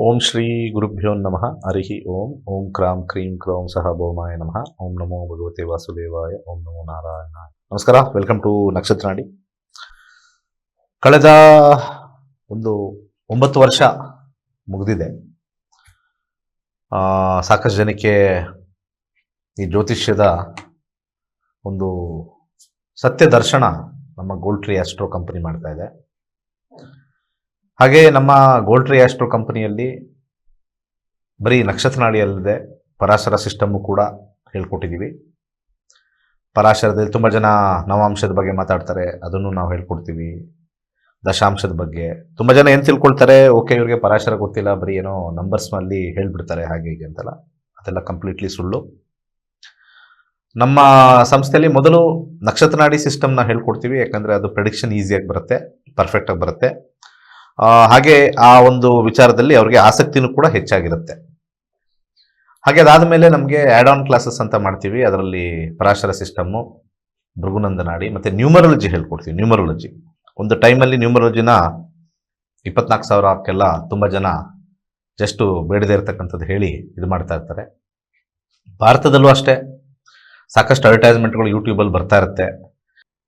ಓಂ ಶ್ರೀ ಗುರುಭ್ಯೋ ನಮಃ ಹರಿ ಓಂ ಓಂ ಕ್ರಾಂ ಕ್ರೀಂ ಕ್ರೌಂ ಸಹ ಭೌಮಾಯ ನಮಃ ಓಂ ನಮೋ ಭಗವತೆ ವಾಸುದೇವಾಯ ಓಂ ನಮೋ ನಾರಾಯಣಾಯ. ನಮಸ್ಕಾರ, ವೆಲ್ಕಮ್ ಟು ನಕ್ಷತ್ರ ನಾಡಿ. ಕಳೆದ ಒಂದು 9 ವರ್ಷ ಮುಗಿದಿದೆ. ಸಾಕಷ್ಟು ಜನಕ್ಕೆ ಈ ಜ್ಯೋತಿಷ್ಯದ ಒಂದು ಸತ್ಯ ದರ್ಶನ ನಮ್ಮ ಗೋಲ್ಡ್ ಟ್ರೀ ಆಸ್ಟ್ರೋ ಕಂಪನಿ ಮಾಡ್ತಾ ಇದೆ. ಹಾಗೆ ನಮ್ಮ ಗೋಲ್ಡ್ ಟ್ರೀ ಆಸ್ಟ್ರೋ ಕಂಪನಿಯಲ್ಲಿ ಬರೀ ನಕ್ಷತ್ರ ನಾಡಿ ಅಲ್ಲದೆ ಪರಾಶರ ಸಿಸ್ಟಮ್ಮು ಕೂಡ ಹೇಳ್ಕೊಟ್ಟಿದ್ದೀವಿ. ಪರಾಶರದಲ್ಲಿ ತುಂಬ ಜನ ನವಾಂಶದ ಬಗ್ಗೆ ಮಾತಾಡ್ತಾರೆ, ಅದನ್ನು ನಾವು ಹೇಳ್ಕೊಡ್ತೀವಿ. ದಶಾಂಶದ ಬಗ್ಗೆ ತುಂಬ ಜನ ಏನು ತಿಳ್ಕೊಳ್ತಾರೆ, ಓಕೆ ಇವ್ರಿಗೆ ಪರಾಶರ ಗೊತ್ತಿಲ್ಲ, ಬರೀ ಏನೋ ನಂಬರ್ಸ್ನಲ್ಲಿ ಹೇಳ್ಬಿಡ್ತಾರೆ ಹಾಗೆ ಹೀಗೆ ಅಂತಲ್ಲ. ಅದೆಲ್ಲ ಕಂಪ್ಲೀಟ್ಲಿ ಸುಳ್ಳು. ನಮ್ಮ ಸಂಸ್ಥೆಯಲ್ಲಿ ಮೊದಲು ನಕ್ಷತ್ರ ನಾಡಿ ಸಿಸ್ಟಮ್ನ ಹೇಳ್ಕೊಡ್ತೀವಿ, ಯಾಕಂದರೆ ಅದು ಪ್ರೆಡಿಕ್ಷನ್ ಈಸಿಯಾಗಿ ಬರುತ್ತೆ, ಪರ್ಫೆಕ್ಟಾಗಿ ಬರುತ್ತೆ. ಹಾಗೆ ಆ ಒಂದು ವಿಚಾರದಲ್ಲಿ ಅವ್ರಿಗೆ ಆಸಕ್ತಿನೂ ಕೂಡ ಹೆಚ್ಚಾಗಿರುತ್ತೆ. ಹಾಗೆ ಅದಾದಮೇಲೆ ನಮಗೆ ಆ್ಯಡ್ ಆನ್ ಕ್ಲಾಸಸ್ ಅಂತ ಮಾಡ್ತೀವಿ. ಅದರಲ್ಲಿ ಪರಾಶರ ಸಿಸ್ಟಮ್ಮು, ಭೃಗುನಂದ ನಾಡಿ ಮತ್ತು ನ್ಯೂಮರಾಲಜಿ ಹೇಳ್ಕೊಡ್ತೀವಿ. ನ್ಯೂಮರಾಲಜಿ ಒಂದು ಟೈಮಲ್ಲಿ ನ್ಯೂಮರಾಲಜಿನ 24,000ಕ್ಕೆಲ್ಲ ತುಂಬ ಜನ ಜಸ್ಟು ಬೇಡದೇ ಇರತಕ್ಕಂಥದ್ದು ಹೇಳಿ ಇದು ಮಾಡ್ತಾ ಇರ್ತಾರೆ. ಭಾರತದಲ್ಲೂ ಅಷ್ಟೇ ಸಾಕಷ್ಟು ಅಡ್ವರ್ಟೈಸ್ಮೆಂಟ್ಗಳು ಯೂಟ್ಯೂಬಲ್ಲಿ ಬರ್ತಾ ಇರುತ್ತೆ.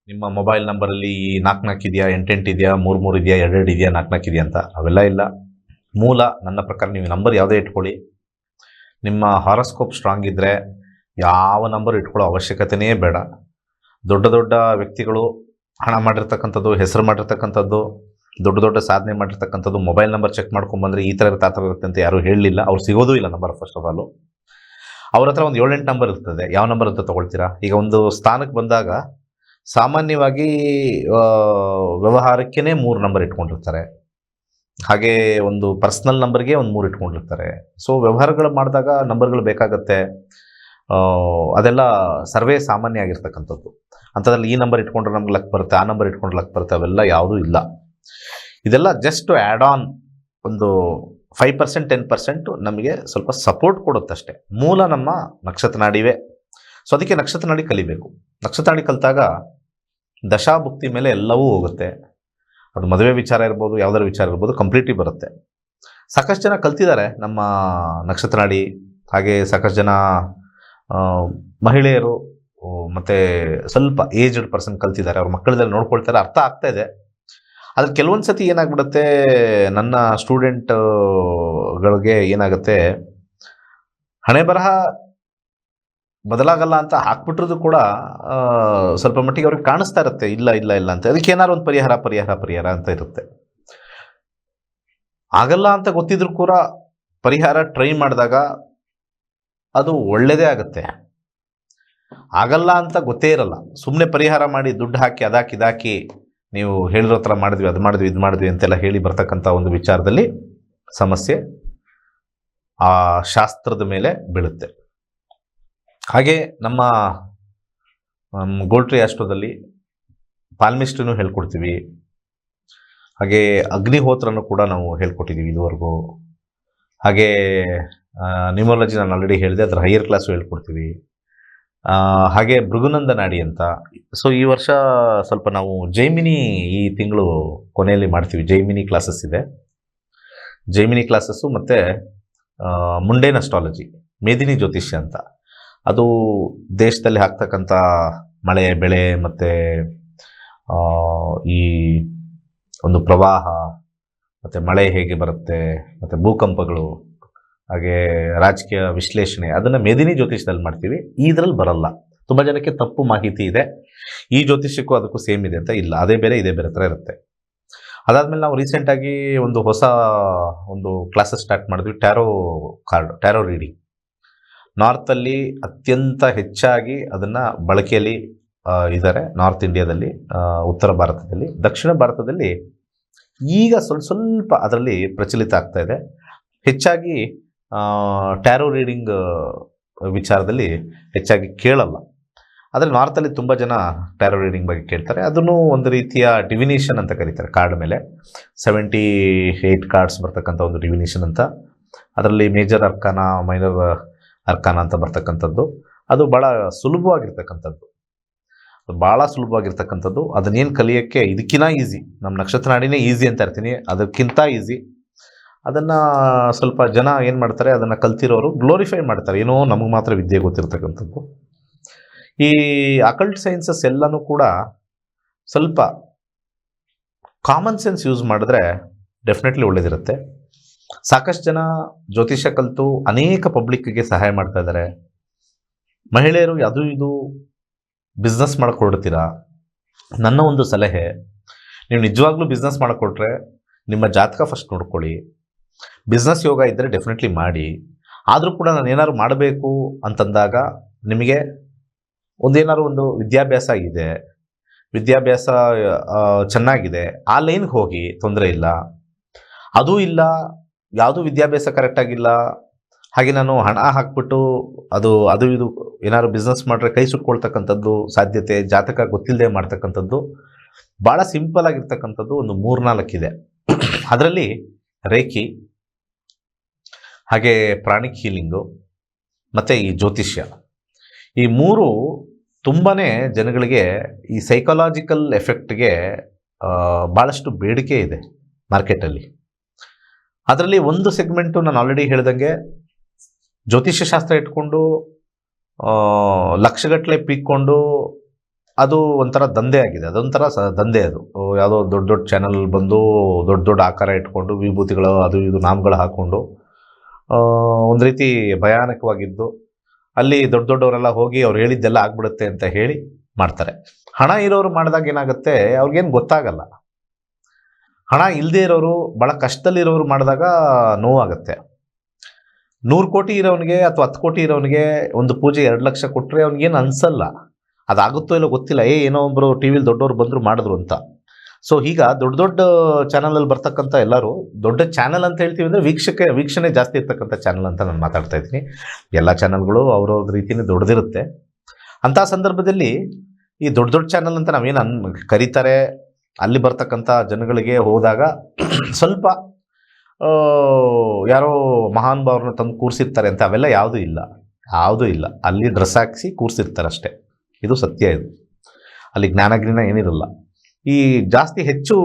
ನಿಮ್ಮ ಮೊಬೈಲ್ ನಂಬರಲ್ಲಿ 4 ಇದೆಯಾ, 8 ಇದೆಯಾ, 3 ಇದೆಯಾ, 2 ಇದೆಯಾ, 4 ಇದೆಯಾ ಅಂತ. ಅವೆಲ್ಲ ಇಲ್ಲ. ಮೂಲ ನನ್ನ ಪ್ರಕಾರ ನೀವು ನಂಬರ್ ಯಾವುದೇ ಇಟ್ಕೊಳ್ಳಿ, ನಿಮ್ಮ ಹಾರೋಸ್ಕೋಪ್ ಸ್ಟ್ರಾಂಗ್ ಇದ್ದರೆ ಯಾವ ನಂಬರ್ ಇಟ್ಕೊಳ್ಳೋ ಅವಶ್ಯಕತೆಯೇ ಬೇಡ. ದೊಡ್ಡ ದೊಡ್ಡ ವ್ಯಕ್ತಿಗಳು ಹಣ ಮಾಡಿರ್ತಕ್ಕಂಥದ್ದು, ಹೆಸರು ಮಾಡಿರ್ತಕ್ಕಂಥದ್ದು, ದೊಡ್ಡ ದೊಡ್ಡ ಸಾಧನೆ ಮಾಡಿರ್ತಕ್ಕಂಥದ್ದು ಮೊಬೈಲ್ ನಂಬರ್ ಚೆಕ್ ಮಾಡ್ಕೊಂಡ್ಬಂದರೆ ಈ ಥರ ಇರುತ್ತೆ ಅಂತ ಯಾರೂ ಹೇಳಲಿಲ್ಲ. ಅವ್ರು ಸಿಗೋದೂ ಇಲ್ಲ ನಂಬರ್. ಫಸ್ಟ್ ಆಫ್ ಆಲು ಅವ್ರ ಹತ್ರ ಒಂದು 7-8 ನಂಬರ್ ಇರ್ತದೆ. ಯಾವ ನಂಬರ್ ಅಂತ ತೊಗೊಳ್ತೀರಾ? ಈಗ ಒಂದು ಸ್ಥಾನಕ್ಕೆ ಬಂದಾಗ ಸಾಮಾನ್ಯವಾಗಿ ವ್ಯವಹಾರಕ್ಕೇ 3 ನಂಬರ್ ಇಟ್ಕೊಂಡಿರ್ತಾರೆ. ಹಾಗೆ ಒಂದು ಪರ್ಸ್ನಲ್ ನಂಬರ್ಗೆ ಒಂದು 3 ಇಟ್ಕೊಂಡಿರ್ತಾರೆ. ಸೊ ವ್ಯವಹಾರಗಳು ಮಾಡಿದಾಗ ನಂಬರ್ಗಳು ಬೇಕಾಗತ್ತೆ. ಅದೆಲ್ಲ ಸರ್ವೇ ಸಾಮಾನ್ಯ ಆಗಿರ್ತಕ್ಕಂಥದ್ದು. ಅಂಥದ್ರಲ್ಲಿ ಈ ನಂಬರ್ ಇಟ್ಕೊಂಡ್ರೆ ನಮ್ಗೆ ಲಕ್ ಬರುತ್ತೆ, ಆ ನಂಬರ್ ಇಟ್ಕೊಂಡ್ರೆ ಲಕ್ ಬರುತ್ತೆ, ಅವೆಲ್ಲ ಯಾವುದೂ ಇಲ್ಲ. ಇದೆಲ್ಲ ಜಸ್ಟ್ ಆ್ಯಡ್ ಆನ್ ಒಂದು 5% 10% ನಮಗೆ ಸ್ವಲ್ಪ ಸಪೋರ್ಟ್ ಕೊಡುತ್ತಷ್ಟೇ. ಮೂಲ ನಮ್ಮ ನಕ್ಷತ್ರ ನಾಡಿವೇ. ಸೊ ಅದಕ್ಕೆ ನಕ್ಷತ್ರ ನಾಡಿ ಕಲಿಬೇಕು. ನಕ್ಷತ್ರ ನಾಡಿ ಕಲಿತಾಗ ದಶಾಭುಕ್ತಿ ಮೇಲೆ ಎಲ್ಲವೂ ಹೋಗುತ್ತೆ. ಅದು ಮದುವೆ ವಿಚಾರ ಇರ್ಬೋದು, ಯಾವುದಾದ್ರು ವಿಚಾರ ಇರ್ಬೋದು, ಕಂಪ್ಲೀಟ್ಲಿ ಬರುತ್ತೆ. ಸಾಕಷ್ಟು ಜನ ಕಲ್ತಿದ್ದಾರೆ ನಮ್ಮ ನಕ್ಷತ್ರ ನಾಡಿ. ಹಾಗೆ ಸಾಕಷ್ಟು ಜನ ಮಹಿಳೆಯರು ಮತ್ತು ಸ್ವಲ್ಪ ಏಜ್ಡ್ ಪರ್ಸನ್ ಕಲ್ತಿದ್ದಾರೆ. ಅವ್ರ ಮಕ್ಕಳದೆಲ್ಲ ನೋಡ್ಕೊಳ್ತಾರೆ, ಅರ್ಥ ಆಗ್ತಾ ಇದೆ. ಆದರೆ ಕೆಲವೊಂದು ಸತಿ ಏನಾಗ್ಬಿಡುತ್ತೆ, ನನ್ನ ಸ್ಟೂಡೆಂಟ್ಗಳಿಗೆ ಏನಾಗುತ್ತೆ, ಹಣೆ ಬರಹ ಬದಲಾಗಲ್ಲ ಅಂತ ಹಾಕ್ಬಿಟ್ರದ್ದು ಕೂಡ ಸ್ವಲ್ಪ ಮಟ್ಟಿಗೆ ಅವ್ರಿಗೆ ಕಾಣಿಸ್ತಾ ಇರುತ್ತೆ, ಇಲ್ಲ ಇಲ್ಲ ಇಲ್ಲ ಅಂತ. ಅದಕ್ಕೆ ಏನಾದ್ರು ಒಂದು ಪರಿಹಾರ ಅಂತ ಇರುತ್ತೆ. ಆಗಲ್ಲ ಅಂತ ಗೊತ್ತಿದ್ರು ಕೂಡ ಪರಿಹಾರ ಟ್ರೈ ಮಾಡಿದಾಗ ಅದು ಒಳ್ಳೆಯದೇ ಆಗುತ್ತೆ. ಆಗಲ್ಲ ಅಂತ ಗೊತ್ತೇ ಇರಲ್ಲ, ಸುಮ್ಮನೆ ಪರಿಹಾರ ಮಾಡಿ ದುಡ್ಡು ಹಾಕಿ ಇದಾಕಿ ನೀವು ಹೇಳಿರೋ ಥರ ಮಾಡಿದ್ವಿ, ಅದು ಮಾಡಿದ್ವಿ, ಇದು ಮಾಡಿದ್ವಿ ಅಂತೆಲ್ಲ ಹೇಳಿ ಬರ್ತಕ್ಕಂಥ ಒಂದು ವಿಚಾರದಲ್ಲಿ ಸಮಸ್ಯೆ ಆ ಶಾಸ್ತ್ರದ ಮೇಲೆ ಬೀಳುತ್ತೆ. ಹಾಗೆ ನಮ್ಮ ಗೋಲ್ಡ್ ಟ್ರೀ ಆಸ್ಟ್ರೋದಲ್ಲಿ ಪಾಲ್ಮಿಸ್ಟ್ರಿನೂ ಹೇಳ್ಕೊಡ್ತೀವಿ. ಹಾಗೆ ಅಗ್ನಿಹೋತ್ರನೂ ಕೂಡ ನಾವು ಹೇಳ್ಕೊಟ್ಟಿದ್ದೀವಿ ಇದುವರೆಗೂ. ಹಾಗೆ ನ್ಯೂಮರಾಲಜಿ ನಾನು ಆಲ್ರೆಡಿ ಹೇಳಿದೆ, ಅದರ ಹೈಯರ್ ಕ್ಲಾಸು ಹೇಳ್ಕೊಡ್ತೀವಿ. ಹಾಗೆ ಭೃಗುನಂದ ನಾಡಿ ಅಂತ. ಸೊ ಈ ವರ್ಷ ಸ್ವಲ್ಪ ನಾವು ಜೈಮಿನಿ ಈ ತಿಂಗಳು ಕೊನೆಯಲ್ಲಿ ಮಾಡ್ತೀವಿ. ಜೈಮಿನಿ ಕ್ಲಾಸಸ್ ಇದೆ. ಜೈಮಿನಿ ಕ್ಲಾಸಸ್ಸು ಮತ್ತು ಮುಂಡೇನ್ ಅಸ್ಟ್ರಾಲಜಿ, ಮೇದಿನಿ ಜ್ಯೋತಿಷ್ಯ ಅಂತ. ಅದು ದೇಶದಲ್ಲಿ ಆಗ್ತಕ್ಕಂಥ ಮಳೆ ಬೆಳೆ ಮತ್ತು ಈ ಒಂದು ಪ್ರವಾಹ ಮತ್ತು ಮಳೆ ಹೇಗೆ ಬರುತ್ತೆ ಮತ್ತು ಭೂಕಂಪಗಳು, ಹಾಗೆ ರಾಜಕೀಯ ವಿಶ್ಲೇಷಣೆ, ಅದನ್ನು ಮೇದಿನಿ ಜ್ಯೋತಿಷ್ಯದಲ್ಲಿ ಮಾಡ್ತೀವಿ. ಇದರಲ್ಲಿ ಬರಲ್ಲ. ತುಂಬ ಜನಕ್ಕೆ ತಪ್ಪು ಮಾಹಿತಿ ಇದೆ, ಈ ಜ್ಯೋತಿಷ್ಯಕ್ಕೂ ಅದಕ್ಕೂ ಸೇಮ್ ಇದೆ ಅಂತ. ಇಲ್ಲ, ಅದೇ ಬೇರೆ ಇದೇ ಬೇರೆ ಥರ ಇರುತ್ತೆ. ಅದಾದಮೇಲೆ ನಾವು ರೀಸೆಂಟಾಗಿ ಒಂದು ಹೊಸ ಕ್ಲಾಸಸ್ ಸ್ಟಾರ್ಟ್ ಮಾಡಿದ್ವಿ, ಟ್ಯಾರೋ ರೀಡಿಂಗ್. ನಾರ್ತಲ್ಲಿ ಅತ್ಯಂತ ಹೆಚ್ಚಾಗಿ ಅದನ್ನು ಬಳಕೆಯಲ್ಲಿ ಇದ್ದಾರೆ, ನಾರ್ತ್ ಇಂಡಿಯಾದಲ್ಲಿ, ಉತ್ತರ ಭಾರತದಲ್ಲಿ. ದಕ್ಷಿಣ ಭಾರತದಲ್ಲಿ ಈಗ ಸ್ವಲ್ಪ ಅದರಲ್ಲಿ ಪ್ರಚಲಿತ ಆಗ್ತಾ ಇದೆ. ಹೆಚ್ಚಾಗಿ ಟ್ಯಾರೋ ರೀಡಿಂಗ್ ವಿಚಾರದಲ್ಲಿ ಹೆಚ್ಚಾಗಿ ಕೇಳಲ್ಲ. ಆದರೆ ನಾರ್ತಲ್ಲಿ ತುಂಬ ಜನ ಟ್ಯಾರೋ ರೀಡಿಂಗ್ ಬಗ್ಗೆ ಕೇಳ್ತಾರೆ. ಅದನ್ನು ಒಂದು ರೀತಿಯ ಡಿವಿನೇಷನ್ ಅಂತ ಕರೀತಾರೆ. ಕಾರ್ಡ್ ಮೇಲೆ 78 ಕಾರ್ಡ್ಸ್ ಬರ್ತಕ್ಕಂಥ ಒಂದು ಡಿವಿನೇಷನ್ ಅಂತ. ಅದರಲ್ಲಿ ಮೇಜರ್ ಅರ್ಕಾನ, ಮೈನರ್ ಅರ್ಕಾನ ಅಂತ ಬರ್ತಕ್ಕಂಥದ್ದು. ಅದು ಭಾಳ ಸುಲಭವಾಗಿರ್ತಕ್ಕಂಥದ್ದು. ಅದನ್ನೇನು ಕಲಿಯೋಕ್ಕೆ ಇದಕ್ಕಿಂತ ಈಸಿ. ನಮ್ಮ ನಕ್ಷತ್ರ ನಾಡಿನೇ ಈಸಿ ಅಂತ ಇರ್ತೀನಿ, ಅದಕ್ಕಿಂತ ಈಸಿ. ಅದನ್ನು ಸ್ವಲ್ಪ ಜನ ಏನು ಮಾಡ್ತಾರೆ, ಅದನ್ನು ಕಲ್ತಿರೋರು ಗ್ಲೋರಿಫೈ ಮಾಡ್ತಾರೆ, ಏನೋ ನಮಗೆ ಮಾತ್ರ ವಿದ್ಯೆ ಗೊತ್ತಿರ್ತಕ್ಕಂಥದ್ದು. ಈ ಅಕಲ್ಟ್ ಸೈನ್ಸಸ್ ಎಲ್ಲನೂ ಕೂಡ ಸ್ವಲ್ಪ ಕಾಮನ್ ಸೆನ್ಸ್ ಯೂಸ್ ಮಾಡಿದ್ರೆ ಡೆಫಿನೆಟ್ಲಿ ಒಳ್ಳೇದಿರುತ್ತೆ. ಸಾಕಷ್ಟು ಜನ ಜ್ಯೋತಿಷ್ಯ ಕಲಿತು ಅನೇಕ ಪಬ್ಲಿಕ್ಗೆ ಸಹಾಯ ಮಾಡ್ತಾ ಇದ್ದಾರೆ. ಮಹಿಳೆಯರು ಅದು ಇದು ಬಿಸ್ನೆಸ್ ಮಾಡಿಕೊಡ್ತೀರಾ, ನನ್ನ ಒಂದು ಸಲಹೆ, ನೀವು ನಿಜವಾಗ್ಲೂ ಬಿಸ್ನೆಸ್ ಮಾಡಿಕೊಟ್ರೆ ನಿಮ್ಮ ಜಾತಕ ಫಸ್ಟ್ ನೋಡ್ಕೊಳ್ಳಿ. ಬಿಸ್ನೆಸ್ ಯೋಗ ಇದ್ದರೆ ಡೆಫಿನೆಟ್ಲಿ ಮಾಡಿ. ಆದರೂ ಕೂಡ ನಾನು ಏನಾದ್ರು ಮಾಡಬೇಕು ಅಂತಂದಾಗ ನಿಮಗೆ ಒಂದೇನಾದ್ರು ಒಂದು ವಿದ್ಯಾಭ್ಯಾಸ ಇದೆ, ವಿದ್ಯಾಭ್ಯಾಸ ಚೆನ್ನಾಗಿದೆ, ಆ ಲೈನ್ಗೆ ಹೋಗಿ, ತೊಂದರೆ ಇಲ್ಲ. ಅದೂ ಇಲ್ಲ, ಯಾವುದೂ ವಿದ್ಯಾಭ್ಯಾಸ ಕರೆಕ್ಟಾಗಿಲ್ಲ, ಹಾಗೆ ನಾನು ಹಣ ಹಾಕ್ಬಿಟ್ಟು ಅದು ಇದು ಏನಾದ್ರು ಬಿಸ್ನೆಸ್ ಮಾಡಿದ್ರೆ ಕೈ ಸುಟ್ಕೊಳ್ತಕ್ಕಂಥದ್ದು ಸಾಧ್ಯತೆ, ಜಾತಕ ಗೊತ್ತಿಲ್ಲದೆ ಮಾಡ್ತಕ್ಕಂಥದ್ದು ಭಾಳ ಸಿಂಪಲ್ ಆಗಿರ್ತಕ್ಕಂಥದ್ದು ಒಂದು 3-4 ಇದೆ. ಅದರಲ್ಲಿ ರೇಖಿ, ಹಾಗೆ ಪ್ರಾಣಿಕ್ ಹೀಲಿಂಗು ಮತ್ತು ಈ ಜ್ಯೋತಿಷ್ಯ, ಈ 3 ತುಂಬಾ ಜನಗಳಿಗೆ ಈ ಸೈಕಲಾಜಿಕಲ್ ಎಫೆಕ್ಟ್ಗೆ ಭಾಳಷ್ಟು ಬೇಡಿಕೆ ಇದೆ ಮಾರ್ಕೆಟಲ್ಲಿ. ಅದರಲ್ಲಿ ಒಂದು ಸೆಗ್ಮೆಂಟು ನಾನು ಆಲ್ರೆಡಿ ಹೇಳ್ದಂಗೆ ಜ್ಯೋತಿಷ್ಯ ಶಾಸ್ತ್ರ ಇಟ್ಕೊಂಡು ಲಕ್ಷಗಟ್ಟಲೆ ಪೀಕ್ಕೊಂಡು ಅದು ಒಂಥರ ದಂಧೆ ಆಗಿದೆ. ಅದೊಂಥರ ದಂಧೆ. ಅದು ಯಾವುದೋ ದೊಡ್ಡ ದೊಡ್ಡ ಚಾನಲ್ ಬಂದು ದೊಡ್ಡ ದೊಡ್ಡ ಆಕಾರ ಇಟ್ಕೊಂಡು ವಿಭೂತಿಗಳು ಅದು ಇದು ನಾಮಗಳು ಹಾಕ್ಕೊಂಡು ಒಂದು ರೀತಿ ಭಯಾನಕವಾಗಿದ್ದು, ಅಲ್ಲಿ ದೊಡ್ಡ ದೊಡ್ಡವರೆಲ್ಲ ಹೋಗಿ ಅವ್ರು ಹೇಳಿದ್ದೆಲ್ಲ ಆಗ್ಬಿಡುತ್ತೆ ಅಂತ ಹೇಳಿ ಮಾಡ್ತಾರೆ. ಹಣ ಇರೋರು ಮಾಡಿದಾಗ ಏನಾಗುತ್ತೆ, ಅವ್ರಿಗೇನು ಗೊತ್ತಾಗಲ್ಲ. ಹಣ ಇಲ್ಲದೆ ಇರೋರು, ಭಾಳ ಕಷ್ಟದಲ್ಲಿರೋರು ಮಾಡಿದಾಗ ನೋವಾಗುತ್ತೆ. 100 ಕೋಟಿ ಇರೋನಿಗೆ ಅಥವಾ 10 ಕೋಟಿ ಇರೋನಿಗೆ ಒಂದು ಪೂಜೆ 2 ಲಕ್ಷ ಕೊಟ್ಟರೆ ಅವ್ನಿಗೇನು ಅನಿಸಲ್ಲ. ಅದಾಗುತ್ತೋ ಇಲ್ಲೋ ಗೊತ್ತಿಲ್ಲ, ಏನೋ ಒಬ್ಬರು ಟಿ ವಿಲಿ ದೊಡ್ಡವ್ರು ಬಂದರು ಮಾಡಿದ್ರು ಅಂತ. ಸೊ ಈಗ ದೊಡ್ಡ ದೊಡ್ಡ ಚಾನಲಲ್ಲಿ ಬರ್ತಕ್ಕಂಥ ಎಲ್ಲರೂ, ದೊಡ್ಡ ಚಾನಲ್ ಅಂತ ಹೇಳ್ತೀವಿ ಅಂದರೆ ವೀಕ್ಷಣೆ ಜಾಸ್ತಿ ಇರ್ತಕ್ಕಂಥ ಚಾನಲ್ ಅಂತ ನಾನು ಮಾತಾಡ್ತಾ ಇದ್ದೀನಿ. ಎಲ್ಲ ಚಾನಲ್ಗಳು ಅವ್ರವ್ರ ರೀತಿಯೇ ದೊಡ್ಡದಿರುತ್ತೆ. ಅಂಥ ಸಂದರ್ಭದಲ್ಲಿ ಈ ದೊಡ್ಡ ದೊಡ್ಡ ಚಾನಲ್ ಅಂತ ನಾವೇನು ಕರೀತಾರೆ, ಅಲ್ಲಿ ಬರ್ತಕ್ಕಂಥ ಜನಗಳಿಗೆ ಹೋದಾಗ ಸ್ವಲ್ಪ ಯಾರೋ ಮಹಾನ್ ಭಾವ್ರನ್ನ ತಂದು ಕೂರಿಸಿರ್ತಾರೆ ಅಂತ ಅವೆಲ್ಲ ಯಾವುದೂ ಇಲ್ಲ. ಅಲ್ಲಿ ಡ್ರೆಸ್ ಹಾಕಿಸಿ ಕೂರಿಸಿರ್ತಾರೆ ಅಷ್ಟೇ. ಇದು ಸತ್ಯ. ಇದು ಅಲ್ಲಿ ಜ್ಞಾನ ಏನಿರಲ್ಲ. ಈ ಜಾಸ್ತಿ ಹೆಚ್ಚು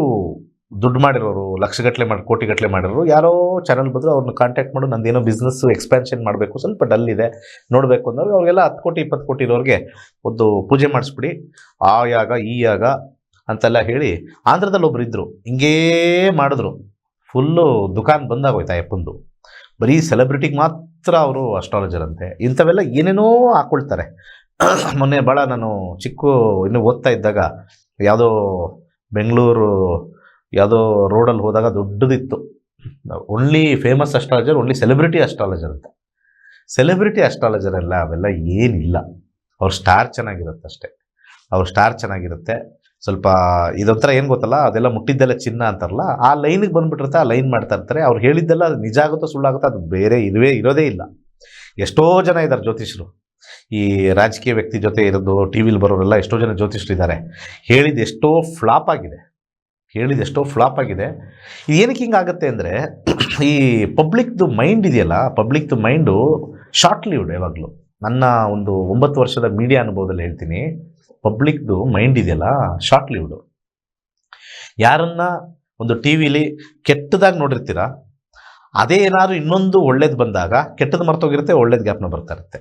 ದುಡ್ಡು ಮಾಡಿರೋರು, ಲಕ್ಷಗಟ್ಟಲೆ ಮಾಡಿ ಕೋಟಿಗಟ್ಟಲೆ ಮಾಡಿರೋರು ಯಾರೋ ಚಾನಲ್ ಬಂದರು, ಅವ್ರನ್ನ ಕಾಂಟ್ಯಾಕ್ಟ್ ಮಾಡು, ನಂದೇನೋ ಬಿಸ್ನೆಸ್ಸು ಎಕ್ಸ್ಪ್ಯಾನ್ಷನ್ ಮಾಡಬೇಕು, ಸ್ವಲ್ಪ ಡಲ್ ಇದೆ, ನೋಡಬೇಕು ಅಂದವ್ರಿಗೆ ಅವ್ರಿಗೆಲ್ಲ 10 ಕೋಟಿ 20 ಕೋಟಿ ಇರೋರಿಗೆ ಒಂದು ಪೂಜೆ ಮಾಡಿಸ್ಬಿಡಿ, ಆ ಯಾಗ ಈ ಯಾಗ ಅಂತೆಲ್ಲ ಹೇಳಿ. ಆಂಧ್ರದಲ್ಲಿ ಒಬ್ರು ಇದ್ದರು, ಹಿಂಗೇ ಮಾಡಿದ್ರು, ಫುಲ್ಲು ದುಕಾನ್ ಬಂದಾಗೋಯ್ತು ಅಯ್ಯಪ್ಪಂದು. ಬರೀ ಸೆಲೆಬ್ರಿಟಿಗೆ ಮಾತ್ರ ಅವರು ಅಸ್ಟ್ರಾಲಜರ್ ಅಂತೆ. ಇಂಥವೆಲ್ಲ ಏನೇನೋ ಹಾಕ್ಕೊಳ್ತಾರೆ. ಮೊನ್ನೆ ಭಾಳ ನಾನು ಇನ್ನೂ ಓದ್ತಾ ಇದ್ದಾಗ ಯಾವುದೋ ಬೆಂಗಳೂರು ಯಾವುದೋ ರೋಡಲ್ಲಿ ಹೋದಾಗ ದೊಡ್ಡದಿತ್ತು, only famous astrologer, only celebrity astrologer ಅಂತ. ಸೆಲೆಬ್ರಿಟಿ ಅಸ್ಟ್ರಾಲಜರ್ ಎಲ್ಲ ಅವೆಲ್ಲ ಏನಿಲ್ಲ. ಅವ್ರ ಸ್ಟಾರ್ ಚೆನ್ನಾಗಿರುತ್ತೆ ಅಷ್ಟೇ. ಅವ್ರ ಸ್ಟಾರ್ ಚೆನ್ನಾಗಿರುತ್ತೆ. ಸ್ವಲ್ಪ ಇದೊಂಥರ ಏನು ಗೊತ್ತಲ್ಲ, ಅದೆಲ್ಲ ಮುಟ್ಟಿದ್ದೆಲ್ಲ ಚಿನ್ನ ಅಂತಾರಲ್ಲ, ಆ ಲೈನಿಗೆ ಬಂದುಬಿಟ್ಟಿರುತ್ತೆ, ಆ ಲೈನ್ ಮಾಡ್ತಾ ಇರ್ತಾರೆ. ಅವ್ರು ಹೇಳಿದ್ದೆಲ್ಲ ನಿಜ ಆಗುತ್ತೋ ಸುಳ್ಳಾಗುತ್ತೋ ಅದು ಬೇರೆ ಇರೋದೇ ಇಲ್ಲ. ಎಷ್ಟೋ ಜನ ಇದ್ದಾರೆ ಜ್ಯೋತಿಷರು, ಈ ರಾಜಕೀಯ ವ್ಯಕ್ತಿ ಜೊತೆ ಇರೋದು, ಟಿ ವಿಲಿ ಬರೋರೆಲ್ಲ ಎಷ್ಟೋ ಜನ ಜ್ಯೋತಿಷರಿದ್ದಾರೆ. ಹೇಳಿದ್ದು ಎಷ್ಟೋ ಫ್ಲಾಪ್ ಆಗಿದೆ. ಇದು ಏನಕ್ಕೆ ಹಿಂಗಾಗುತ್ತೆ ಅಂದರೆ, ಈ ಪಬ್ಲಿಕ್ದು ಮೈಂಡ್ ಇದೆಯಲ್ಲ, ಪಬ್ಲಿಕ್ದು ಮೈಂಡು ಶಾರ್ಟ್ ಲಿವ್ಡ್. ಯಾವಾಗಲೂ ನನ್ನ ಒಂದು 9 ವರ್ಷದ ಮೀಡಿಯಾ ಅನುಭವದಲ್ಲಿ ಹೇಳ್ತೀನಿ, ಪಬ್ಲಿಕ್ದು ಮೈಂಡ್ ಇದೆಯಲ್ಲ ಶಾರ್ಟ್ ಲಿವ್ಡು. ಯಾರನ್ನ ಒಂದು ಟಿ ವಿಲಿ ಕೆಟ್ಟದಾಗಿ ನೋಡಿರ್ತೀರ, ಅದೇ ಏನಾದ್ರು ಇನ್ನೊಂದು ಒಳ್ಳೇದು ಬಂದಾಗ ಕೆಟ್ಟದ್ದು ಮರ್ತೋಗಿರುತ್ತೆ, ಒಳ್ಳೇದು ಜ್ಞಾಪನ ಬರ್ತಾ ಇರುತ್ತೆ.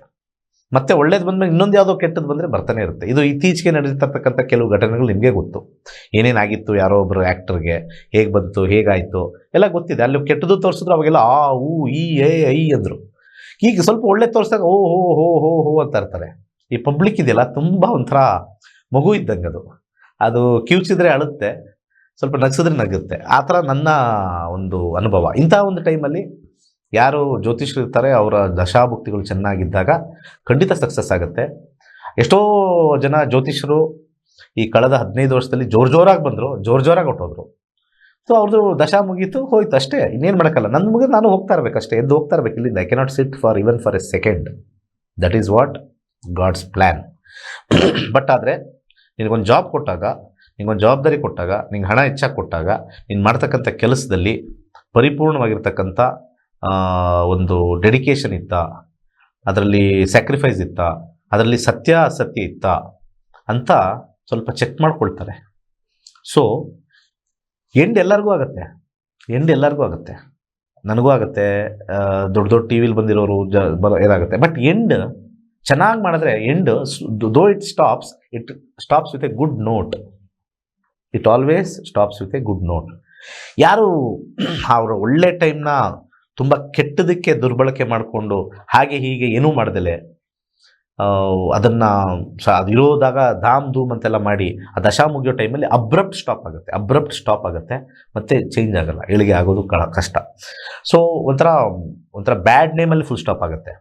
ಮತ್ತೆ ಒಳ್ಳೇದು ಬಂದ್ಮೇಲೆ ಇನ್ನೊಂದು ಯಾವುದೋ ಕೆಟ್ಟದ್ದು ಬಂದರೆ ಬರ್ತಾನೆ ಇರುತ್ತೆ. ಇದು ಇತ್ತೀಚೆಗೆ ನಡೆದಿರ್ತಕ್ಕಂಥ ಕೆಲವು ಘಟನೆಗಳು ನಿಮಗೆ ಗೊತ್ತು. ಏನೇನಾಗಿತ್ತು, ಯಾರೋ ಒಬ್ಬರು ಆ್ಯಕ್ಟರ್ಗೆ ಹೇಗೆ ಬಂತು, ಹೇಗಾಯಿತು ಎಲ್ಲ ಗೊತ್ತಿದೆ. ಅಲ್ಲಿ ಕೆಟ್ಟದ್ದು ತೋರಿಸಿದ್ರು, ಅವಾಗೆಲ್ಲ ಆ ಊ ಈ ಐ ಅಂದರು. ಈಗ ಸ್ವಲ್ಪ ಒಳ್ಳೆ ತೋರಿಸಿದಾಗ ಓ ಹೋ ಹೋ ಹೋ ಹೋ ಅಂತ ಇರ್ತಾರೆ. ಈ ಪಬ್ಲಿಕ್ ಇದೆಯಲ್ಲ, ತುಂಬ ಒಂಥರ ಮಗು ಇದ್ದಂಗೆ. ಅದು ಕಿವುಚಿದ್ರೆ ಅಳುತ್ತೆ, ಸ್ವಲ್ಪ ನಗಿಸಿದ್ರೆ ನಗುತ್ತೆ. ಆ ಥರ ನನ್ನ ಒಂದು ಅನುಭವ. ಇಂಥ ಒಂದು ಟೈಮಲ್ಲಿ ಯಾರು ಜ್ಯೋತಿಷರು ಇರ್ತಾರೆ, ಅವರ ದಶಾಭುಕ್ತಿಗಳು ಚೆನ್ನಾಗಿದ್ದಾಗ ಖಂಡಿತ ಸಕ್ಸಸ್ ಆಗುತ್ತೆ. ಎಷ್ಟೋ ಜನ ಜ್ಯೋತಿಷರು ಈ ಕಳೆದ 15 ವರ್ಷದಲ್ಲಿ ಜೋರಾಗಿ ಬಂದರು, ಜೋರಾಗಿ ಹೊಟ್ಟೋದ್ರು. ಸೊ ಅವ್ರದ್ದು ದಶಾ ಮುಗೀತು, ಹೋಯ್ತು ಅಷ್ಟೇ. ಇನ್ನೇನು ಮಾಡೋಕ್ಕಲ್ಲ. ನನ್ನ ಮುಗಿದು ನಾನು ಹೋಗ್ತಾ ಇರಬೇಕಷ್ಟೇ, ಎದ್ದು ಹೋಗ್ತಾ ಇರಬೇಕು ಇಲ್ಲಿಂದ. I cannot sit for a second. That is what God's plan. But ಆದರೆ ನಿನಗೊಂದು ಜಾಬ್ ಕೊಟ್ಟಾಗ, ನಿನಗೊಂದು ಜವಾಬ್ದಾರಿ ಕೊಟ್ಟಾಗ, ನಿಂಗೆ ಹಣ ಹೆಚ್ಚಾಗಿ ಕೊಟ್ಟಾಗ, ನೀನು ಮಾಡ್ತಕ್ಕಂಥ ಕೆಲಸದಲ್ಲಿ ಪರಿಪೂರ್ಣವಾಗಿರ್ತಕ್ಕಂಥ ಒಂದು ಡೆಡಿಕೇಶನ್ ಇತ್ತಾ, ಅದರಲ್ಲಿ ಸ್ಯಾಕ್ರಿಫೈಸ್ ಇತ್ತಾ, ಅದರಲ್ಲಿ ಸತ್ಯ ಅಸತ್ಯ ಇತ್ತಾ ಅಂತ ಸ್ವಲ್ಪ ಚೆಕ್ ಮಾಡ್ಕೊಳ್ತಾರೆ. ಸೊ ಎಂಡ್ ಎಲ್ಲರಿಗೂ ಆಗುತ್ತೆ. ನನಗೂ ಆಗುತ್ತೆ, ದೊಡ್ಡ ದೊಡ್ಡ ಟಿ ವಿಲಿ ಬಂದಿರೋರು ಇದಾಗುತ್ತೆ. ಬಟ್ ಎಂಡ್ ಚೆನ್ನಾಗಿ ಮಾಡಿದ್ರೆ end though it stops with A good note. It always stops with A good note. ಯಾರು ಅವರು ಒಳ್ಳೆ ಟೈಮ್ನ ತುಂಬ ಕೆಟ್ಟದಕ್ಕೆ ದುರ್ಬಳಕೆ ಮಾಡಿಕೊಂಡು ಹಾಗೆ ಹೀಗೆ ಏನೂ ಮಾಡ್ದಲೆ ಅದನ್ನು ಅದಿರೋದಾಗ ಧಾಮ್ ಧೂಮ್ ಅಂತೆಲ್ಲ ಮಾಡಿ ಆ ದಶಾ ಮುಗಿಯೋ ಟೈಮಲ್ಲಿ ಅಬ್ರಪ್ಟ್ ಸ್ಟಾಪ್ ಆಗುತ್ತೆ ಮತ್ತು ಚೇಂಜ್ ಆಗಲ್ಲ, ಏಳಿಗೆ ಆಗೋದು ಕಷ್ಟ. ಸೊ ಒಂಥರ ಬ್ಯಾಡ್ ನೇಮಲ್ಲಿ ಫುಲ್ ಸ್ಟಾಪ್ ಆಗುತ್ತೆ.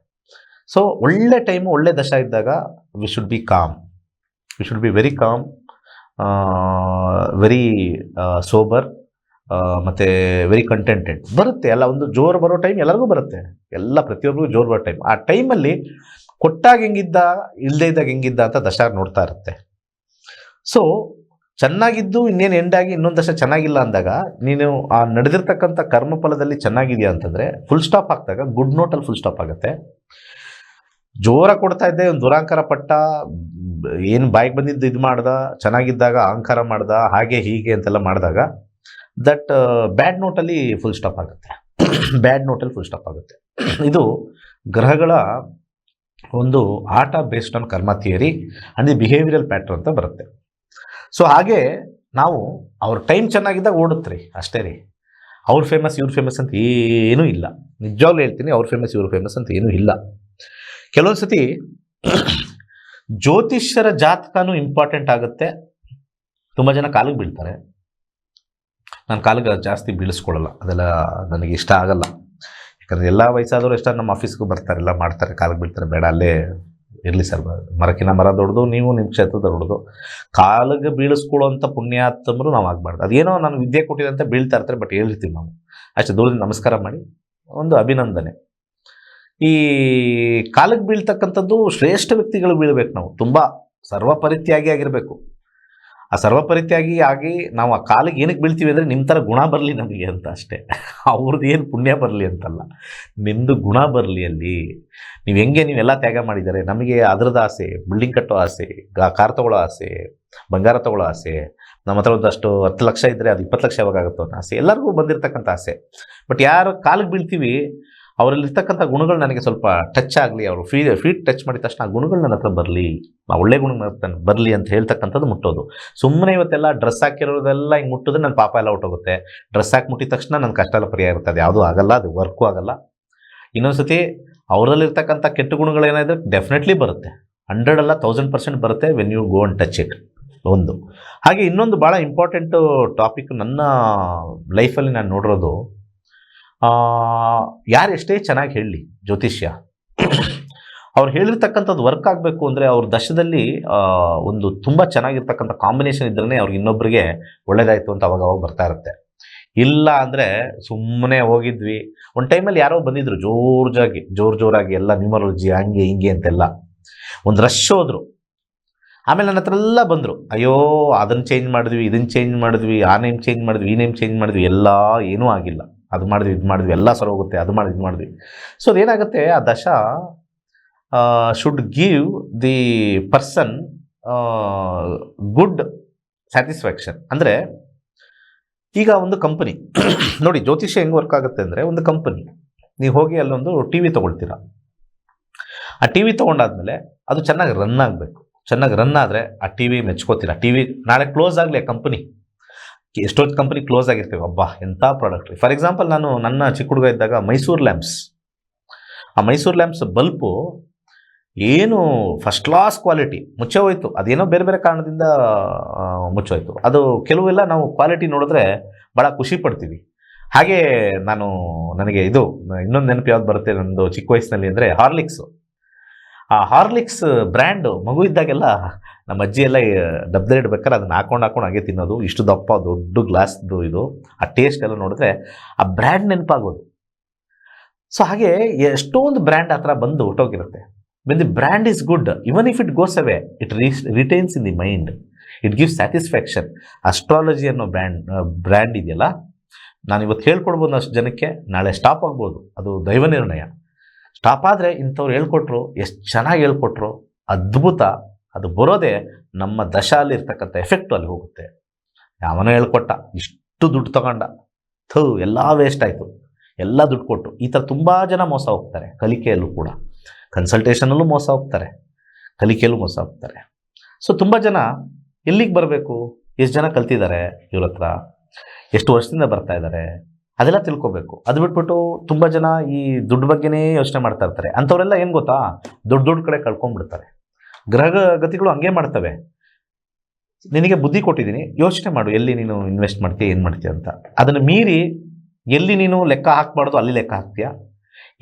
ಸೊ ಒಳ್ಳೆ ಟೈಮು ಒಳ್ಳೆ ದಶಾ ಇದ್ದಾಗ we should be very calm, very sober, ಮತ್ತು ವೆರಿ ಕಂಟೆಂಟೆಡ್. ಬರುತ್ತೆ ಎಲ್ಲ, ಒಂದು ಜೋರು ಬರೋ ಟೈಮ್ ಎಲ್ಲರಿಗೂ ಬರುತ್ತೆ, ಪ್ರತಿಯೊಬ್ಬರಿಗೂ ಜೋರು ಬರೋ ಟೈಮ್. ಆ ಟೈಮಲ್ಲಿ ಕೊಟ್ಟಾಗ ಹೆಂಗಿದ್ದ, ಇಲ್ಲದೇ ಇದ್ದಾಗ ಹೆಂಗಿದ್ದ ಅಂತ ದಶ ನೋಡ್ತಾ ಇರುತ್ತೆ. ಸೊ ಚೆನ್ನಾಗಿದ್ದು ಇನ್ನೇನು ಎಂಡಾಗಿ ಇನ್ನೊಂದು ದಶ ಚೆನ್ನಾಗಿಲ್ಲ ಅಂದಾಗ ನೀನು ಆ ನಡೆದಿರ್ತಕ್ಕಂಥ ಕರ್ಮಫಲದಲ್ಲಿ ಚೆನ್ನಾಗಿದೆಯಾ ಅಂತಂದರೆ ಫುಲ್ ಸ್ಟಾಪ್ ಆಗ್ತಾಗ ಗುಡ್ ನೋಟಲ್ಲಿ ಫುಲ್ ಸ್ಟಾಪ್ ಆಗುತ್ತೆ. ಜೋರ ಕೊಡ್ತಾ ಇದ್ದೆ, ಒಂದು ದುರಾಂಕಾರ ಪಟ್ಟ, ಏನು ಬಾಯಿಗೆ ಬಂದಿದ್ದು ಇದು ಮಾಡ್ದ, ಚೆನ್ನಾಗಿದ್ದಾಗ ಅಹಂಕಾರ ಮಾಡ್ದ, ಹಾಗೆ ಹೀಗೆ ಅಂತೆಲ್ಲ ಮಾಡಿದಾಗ ದಟ್ ಬ್ಯಾಡ್ ನೋಟಲ್ಲಿ ಫುಲ್ ಸ್ಟಾಪ್ ಆಗುತ್ತೆ. ಇದು ಗ್ರಹಗಳ ಒಂದು ಆಟ ಬೇಸ್ಡ್ ಆನ್ ಕರ್ಮ theory and the behavioural pattern ಅಂತ ಬರುತ್ತೆ. ಸೊ ಹಾಗೆ ನಾವು ಅವ್ರ ಟೈಮ್ ಚೆನ್ನಾಗಿದ್ದಾಗ ಓಡುತ್ತೆ ಅಷ್ಟೇ ರೀ. ಅವ್ರು ಫೇಮಸ್ ಇವ್ರು ಫೇಮಸ್ ಅಂತ ಏನೂ ಇಲ್ಲ. ನಿಜವಾಗ್ಲೂ ಹೇಳ್ತೀನಿ, ಅವ್ರು ಫೇಮಸ್ ಇವ್ರು ಫೇಮಸ್ ಅಂತ ಏನೂ ಇಲ್ಲ. ಕೆಲವೊಂದು ಸತಿ ಜ್ಯೋತಿಷ್ಯರ ಜಾತಕನೂ ಇಂಪಾರ್ಟೆಂಟ್ ಆಗುತ್ತೆ. ತುಂಬ ಜನ ಕಾಲಿಗೆ ಬೀಳ್ತಾರೆ. ನಾನು ಕಾಲಿಗೆ ಜಾಸ್ತಿ ಬೀಳಿಸ್ಕೊಳ್ಳಲ್ಲ, ಅದೆಲ್ಲ ನನಗೆ ಇಷ್ಟ ಆಗಲ್ಲ. ಯಾಕಂದರೆ ಎಲ್ಲ ವಯಸ್ಸಾದವರು ಎಷ್ಟೋ ನಮ್ಮ ಆಫೀಸ್ಗೂ ಬರ್ತಾರೆ, ಎಲ್ಲ ಮಾಡ್ತಾರೆ, ಕಾಲಿಗೆ ಬೀಳ್ತಾರೆ. ಬೇಡ, ಅಲ್ಲೇ ಇರಲಿ ಸರ್, ಮರಕ್ಕಿನ ಮರ ದೊಡ್ಡದು, ನೀವು ನಿಮ್ಮ ಕ್ಷೇತ್ರದ ದೊಡ್ಡದು. ಕಾಲಿಗೆ ಬೀಳಿಸ್ಕೊಳ್ಳೋವಂಥ ಪುಣ್ಯಾತ್ಮರು ನಾವು ಆಗಬಾರ್ದು. ಅದೇನೋ ನಾನು ವಿದ್ಯೆ ಕೊಟ್ಟಿದೆ ಅಂತ ಬೀಳ್ತಾ ಇರ್ತಾರೆ, ಬಟ್ ಹೇಳ್ತೀವಿ ನಾವು ಅಷ್ಟೇ, ದೂರದಿಂದ ನಮಸ್ಕಾರ ಮಾಡಿ ಒಂದು ಅಭಿನಂದನೆ. ಈ ಕಾಲಿಗೆ ಬೀಳ್ತಕ್ಕಂಥದ್ದು ಶ್ರೇಷ್ಠ ವ್ಯಕ್ತಿಗಳು ಬೀಳಬೇಕು. ನಾವು ತುಂಬ ಸರ್ವಪರಿತ್ಯಾಗಿ ಆಗಿರಬೇಕು. ಆ ಸರ್ವಪರಿತ್ಯಾಗಿ ಆಗಿ ನಾವು ಆ ಕಾಲಿಗೆ ಏನಕ್ಕೆ ಬೀಳ್ತೀವಿ ಅಂದರೆ ನಿಮ್ಮ ಥರ ಗುಣ ಬರಲಿ ನಮಗೆ ಅಂತ ಅಷ್ಟೇ. ಅವ್ರದ್ದು ಏನು ಪುಣ್ಯ ಬರಲಿ ಅಂತಲ್ಲ, ನಿಮ್ಮದು ಗುಣ ಬರಲಿ ಅಲ್ಲಿ. ನೀವೆಲ್ಲ ತ್ಯಾಗ ಮಾಡಿದ್ದಾರೆ. ನಮಗೆ ಅದರದ ಆಸೆ, ಬಿಲ್ಡಿಂಗ್ ಕಟ್ಟೋ ಆಸೆ, ಕಾರ್ ತೊಗೊಳ್ಳೋ ಆಸೆ, ಬಂಗಾರ ತೊಗೊಳ್ಳೋ ಆಸೆ, ನಮ್ಮ ಹತ್ರ ಒಂದಷ್ಟು 10 ಲಕ್ಷ ಇದ್ದರೆ ಅದು 20 ಲಕ್ಷ ಯಾವಾಗ ಆಗುತ್ತೋ ಅನ್ನೋ ಆಸೆ, ಎಲ್ಲರಿಗೂ ಬಂದಿರತಕ್ಕಂಥ ಆಸೆ. ಬಟ್ ಯಾರು ಕಾಲಿಗೆ ಬೀಳ್ತೀವಿ ಅವರಲ್ಲಿರ್ತಕ್ಕಂಥ ಗುಣಗಳು ನನಗೆ ಸ್ವಲ್ಪ ಟಚ್ ಆಗಲಿ, ಅವರು ಫೀಟ್ ಟಚ್ ಮಾಡಿದ ತಕ್ಷಣ ಆ ಗುಣಗಳು ನನ್ನ ಹತ್ರ ಬರಲಿ, ಆ ಒಳ್ಳೆ ಗುಣ ಬರಲಿ ಅಂತ ಹೇಳ್ತಕ್ಕಂಥದ್ದು ಮುಟ್ಟೋದು. ಸುಮ್ಮನೆ ಇವತ್ತೆಲ್ಲ ಡ್ರೆಸ್ ಹಾಕಿರೋದೆಲ್ಲ ಹಿಂಗೆ ಮುಟ್ಟಿದ್ರೆ ನನ್ನ ಪಾಪ ಎಲ್ಲ ಹೊಟ್ಟೋಗುತ್ತೆ. ಡ್ರೆಸ್ ಹಾಕಿ ಮುಟ್ಟಿದ ತಕ್ಷಣ ನನ್ನ ಕಷ್ಟ ಎಲ್ಲ ಪರಿಹಾರ ಇರ್ತದೆ, ಯಾವುದೂ ಆಗಲ್ಲ, ಅದು ವರ್ಕು ಆಗಲ್ಲ. ಇನ್ನೊಂದು ಸತಿ ಅವರಲ್ಲಿರ್ತಕ್ಕಂಥ ಕೆಟ್ಟ ಗುಣಗಳೇನಾದರೆ ಡೆಫಿನೆಟ್ಲಿ ಬರುತ್ತೆ, 100 ಅಲ್ಲ 1000% ಬರುತ್ತೆ when you go and touch it. ಒಂದು ಹಾಗೆ ಇನ್ನೊಂದು ಭಾಳ ಇಂಪಾರ್ಟೆಂಟು ಟಾಪಿಕ್ ನನ್ನ ಲೈಫಲ್ಲಿ ನಾನು ನೋಡಿರೋದು, ಯಾರು ಎಷ್ಟೇ ಚೆನ್ನಾಗಿ ಹೇಳಲಿ ಜ್ಯೋತಿಷ್ಯ, ಅವ್ರು ಹೇಳಿರ್ತಕ್ಕಂಥದ್ದು ವರ್ಕ್ ಆಗಬೇಕು ಅಂದರೆ ಅವ್ರ ದಶದಲ್ಲಿ ಒಂದು ತುಂಬ ಚೆನ್ನಾಗಿರ್ತಕ್ಕಂಥ ಕಾಂಬಿನೇಷನ್ ಇದ್ರೇ ಅವ್ರಿಗೆ ಇನ್ನೊಬ್ಬರಿಗೆ ಒಳ್ಳೇದಾಯಿತು ಅಂತ ಅವಾಗ ಬರ್ತಾ ಇರುತ್ತೆ. ಇಲ್ಲ ಅಂದರೆ ಸುಮ್ಮನೆ ಹೋಗಿದ್ವಿ. ಒಂದು ಟೈಮಲ್ಲಿ ಯಾರೋ ಬಂದಿದ್ರು ಜೋರಾಗಿ ಎಲ್ಲ ನ್ಯೂಮರಾಲಜಿ ಹಂಗೆ ಹಿಂಗೆ ಅಂತೆಲ್ಲ ಒಂದು ರಶ್ ಹೋದರು. ಆಮೇಲೆ ನನ್ನ ಹತ್ರ ಎಲ್ಲ ಬಂದರು, ಅಯ್ಯೋ ಅದನ್ನು ಚೇಂಜ್ ಮಾಡಿದ್ವಿ, ಇದನ್ನು ಚೇಂಜ್ ಮಾಡಿದ್ವಿ, ಆ ನೇಮ್ ಚೇಂಜ್ ಮಾಡಿದ್ವಿ, ಈ ನೇಮ್ ಚೇಂಜ್ ಮಾಡಿದ್ವಿ, ಎಲ್ಲ ಏನೂ ಆಗಿಲ್ಲ. ಅದು ಮಾಡಿದ್ವಿ, ಇದು ಮಾಡಿದ್ವಿ, ಎಲ್ಲ ಸರಿ ಹೋಗುತ್ತೆ, ಅದು ಮಾಡಿದ್ವಿ, ಇದು ಮಾಡಿದ್ವಿ. ಸೊ ಅದೇನಾಗುತ್ತೆ, ಆ ದಶ should give the person good satisfaction. ಅಂದರೆ ಈಗ ಒಂದು ಕಂಪನಿ ನೋಡಿ, ಜ್ಯೋತಿಷ್ಯ ಹೆಂಗೆ ವರ್ಕ್ ಆಗುತ್ತೆ ಅಂದರೆ, ಒಂದು ಕಂಪನಿ ನೀವು ಹೋಗಿ ಅಲ್ಲೊಂದು ಟಿ ವಿ ತೊಗೊಳ್ತೀರಾ. ಆ ಟಿ ವಿ ತೊಗೊಂಡಾದ್ಮೇಲೆ ಅದು ಚೆನ್ನಾಗಿ ರನ್ ಆಗಬೇಕು. ಚೆನ್ನಾಗಿ ರನ್ ಆದರೆ ಆ ಟಿ ವಿ ಮೆಚ್ಕೋತೀರಾ. ಟಿ ವಿ ನಾಳೆ ಕ್ಲೋಸ್ ಆಗಲಿ ಆ ಕಂಪನಿ, ಎಷ್ಟೊಂದು ಕಂಪನಿ ಕ್ಲೋಸ್ ಆಗಿರ್ತೇವೆ, ಅಬ್ಬಾ ಎಂಥ ಪ್ರಾಡಕ್ಟ್. ಫಾರ್ ಎಕ್ಸಾಂಪಲ್, ನಾನು ನನ್ನ ಚಿಕ್ಕ ಹುಡುಗ ಇದ್ದಾಗ ಮೈಸೂರು ಲ್ಯಾಂಪ್ಸ್ ಬಲ್ಪು ಏನು ಫಸ್ಟ್ ಕ್ಲಾಸ್ ಕ್ವಾಲಿಟಿ, ಮುಚ್ಚೆ ಹೋಯ್ತು. ಅದೇನೋ ಬೇರೆ ಬೇರೆ ಕಾರಣದಿಂದ ಮುಚ್ಚೋಯ್ತು. ಅದು ಕೆಲವೆಲ್ಲ ನಾವು ಕ್ವಾಲಿಟಿ ನೋಡಿದ್ರೆ ಭಾಳ ಖುಷಿ ಪಡ್ತೀವಿ. ಹಾಗೆ ನನಗೆ ಇನ್ನೊಂದು ನೆನಪು ಯಾವ್ದು ಬರುತ್ತೆ ನಂದು ಚಿಕ್ಕ ವಯಸ್ಸಿನಲ್ಲಿ ಅಂದರೆ ಆ ಹಾರ್ಲಿಕ್ಸ್ ಬ್ರ್ಯಾಂಡು ಮಗು ಇದ್ದಾಗೆಲ್ಲ ನಮ್ಮ ಅಜ್ಜಿ ಎಲ್ಲ ಡಬ್ಬದಲ್ಲಿ ಇಡ್ಬೇಕಾದ್ರೆ ಅದನ್ನು ಹಾಕೊಂಡು ಹಾಗೆ ತಿನ್ನೋದು. ಇಷ್ಟು ದಪ್ಪ ದೊಡ್ಡ ಗ್ಲಾಸ್ದು ಇದು, ಆ ಟೇಸ್ಟ್ ಎಲ್ಲ ನೋಡಿದ್ರೆ ಆ ಬ್ರ್ಯಾಂಡ್ ನೆನಪಾಗೋದು. ಸೊ ಹಾಗೆ ಎಷ್ಟೊಂದು ಬ್ರ್ಯಾಂಡ್ ಆ ಥರ ಬಂದು ಹೊಟ್ಟೋಗಿರುತ್ತೆ. When the brand is good, even if it goes away, it retains in the mind, it gives satisfaction. Astrology ಅನ್ನೋ ಬ್ರ್ಯಾಂಡ್ ಇದೆಯಲ್ಲ, ನಾನು ಇವತ್ತು ಹೇಳ್ಕೊಡ್ಬೋದು ಅಷ್ಟು ಜನಕ್ಕೆ, ನಾಳೆ ಸ್ಟಾಪ್ ಆಗ್ಬೋದು, ಅದು ದೈವ ನಿರ್ಣಯ. ಸ್ಟಾಪ್ ಆದರೆ ಇಂಥವ್ರು ಹೇಳ್ಕೊಟ್ರು, ಎಷ್ಟು ಚೆನ್ನಾಗಿ ಹೇಳ್ಕೊಟ್ರು, ಅದ್ಭುತ. ಅದು ಬರೋದೇ ನಮ್ಮ ದಶಾಲಿ ಇರ್ತಕ್ಕಂಥ ಎಫೆಕ್ಟು ಅಲ್ಲಿ ಹೋಗುತ್ತೆ. ಯಾವನೋ ಹೇಳ್ಕೊಟ್ಟ, ಇಷ್ಟು ದುಡ್ಡು ತಗೊಂಡ, ಎಲ್ಲ ವೇಸ್ಟ್ ಆಯಿತು. ಎಲ್ಲ ದುಡ್ಡು ಕೊಟ್ಟು. ಈ ಥರ ತುಂಬ ಜನ ಮೋಸ ಹೋಗ್ತಾರೆ ಕಲಿಕೆಯಲ್ಲೂ ಕೂಡ. ಕನ್ಸಲ್ಟೇಷನಲ್ಲೂ ಮೋಸ ಹೋಗ್ತಾರೆ, ಕಲಿಕೆಯಲ್ಲೂ ಮೋಸ ಹೋಗ್ತಾರೆ. ಸೊ ತುಂಬ ಜನ ಎಲ್ಲಿಗೆ ಬರಬೇಕು, ಎಷ್ಟು ಜನ ಕಲ್ತಿದ್ದಾರೆ ಇವ್ರ ಹತ್ರ, ಎಷ್ಟು ವರ್ಷದಿಂದ ಬರ್ತಾ ಇದ್ದಾರೆ, ಅದೆಲ್ಲ ತಿಳ್ಕೊಬೇಕು. ಅದು ಬಿಟ್ಬಿಟ್ಟು ತುಂಬ ಜನ ಈ ದುಡ್ಡು ಬಗ್ಗೆನೇ ಯೋಚನೆ ಮಾಡ್ತಾ ಇರ್ತಾರೆ. ಅಂಥವರೆಲ್ಲ ಏನು ಗೊತ್ತಾ, ದೊಡ್ಡ ಕಡೆ ಕಳ್ಕೊಂಡ್ಬಿಡ್ತಾರೆ. ಗ್ರಹ ಗತಿಗಳು ಹಂಗೆ ಮಾಡ್ತವೆ. ನಿನಗೆ ಬುದ್ಧಿ ಕೊಟ್ಟಿದ್ದೀನಿ, ಯೋಚನೆ ಮಾಡು ಎಲ್ಲಿ ನೀನು ಇನ್ವೆಸ್ಟ್ ಮಾಡ್ತೀಯ, ಏನು ಮಾಡ್ತೀಯ ಅಂತ. ಅದನ್ನು ಮೀರಿ ಎಲ್ಲಿ ನೀನು ಲೆಕ್ಕ ಹಾಕಬಾರ್ದು ಅಲ್ಲಿ ಲೆಕ್ಕ ಹಾಕ್ತೀಯ,